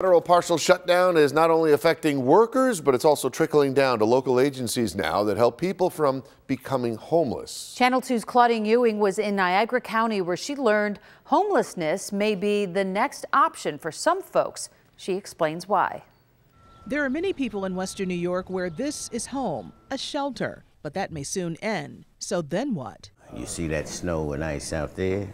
Federal partial shutdown is not only affecting workers, but it's also trickling down to local agencies now that help people from becoming homeless. Channel 2's Claudine Ewing was in Niagara County, where she learned homelessness may be the next option for some folks. She explains why. There are many people in Western New York where this is home, a shelter, but that may soon end. So then what? You see that snow and ice out there?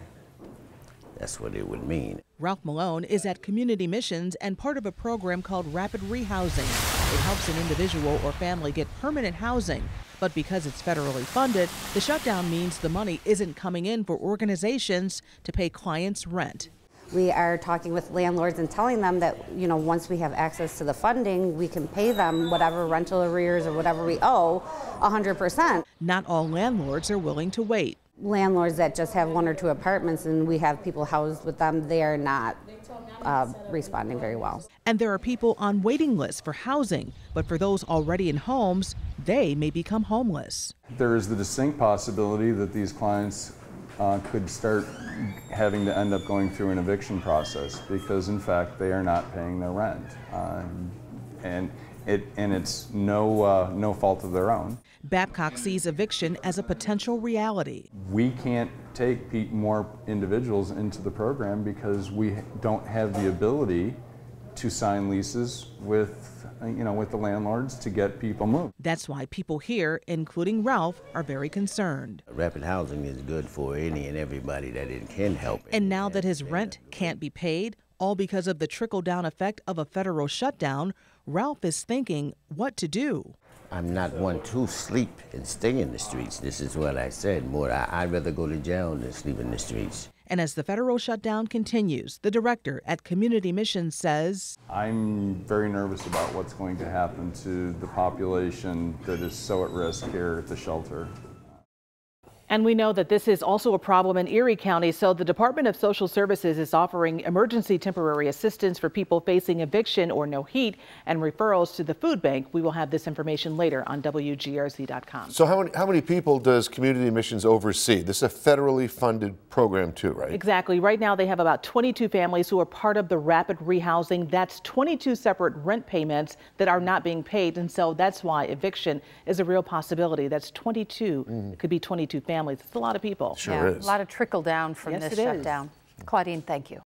That's what it would mean. Ralph Malone is at Community Missions and part of a program called Rapid Rehousing. It helps an individual or family get permanent housing. But because it's federally funded, the shutdown means the money isn't coming in for organizations to pay clients' rent. We are talking with landlords and telling them that, once we have access to the funding, we can pay them whatever rental arrears or whatever we owe 100%. Not all landlords are willing to wait. Landlords that just have 1 or 2 apartments and we have people housed with them, they are not responding very well. And there are people on waiting lists for housing, but for those already in homes, they may become homeless. There is the distinct possibility that these clients could start having to end up going through an eviction process because, in fact, they are not paying their rent, and it's no fault of their own. Babcock sees eviction as a potential reality. We can't take more individuals into the program because we don't have the ability to sign leases with the landlords to get people moved. That's why people here, including Ralph, are very concerned. Rapid housing is good for any and everybody that it can help. And now that his rent can't be paid, all because of the trickle-down effect of a federal shutdown, Ralph is thinking what to do. I'm not one to sleep and stay in the streets. This is what I said. I'd rather go to jail than sleep in the streets. And as the federal shutdown continues, the director at Community Missions says, I'm very nervous about what's going to happen to the population that is so at risk here at the shelter. And we know that this is also a problem in Erie County, so the Department of Social Services is offering emergency temporary assistance for people facing eviction or no heat and referrals to the food bank. We will have this information later on WGRZ.com. So how many people does Community Missions oversee? This is a federally funded program too, right? Exactly. Right now they have about 22 families who are part of the rapid rehousing. That's 22 separate rent payments that are not being paid, and so that's why eviction is a real possibility. That's 22. It could be 22 families. It's a lot of people. Sure is. A lot of trickle down from this shutdown. Claudine, thank you.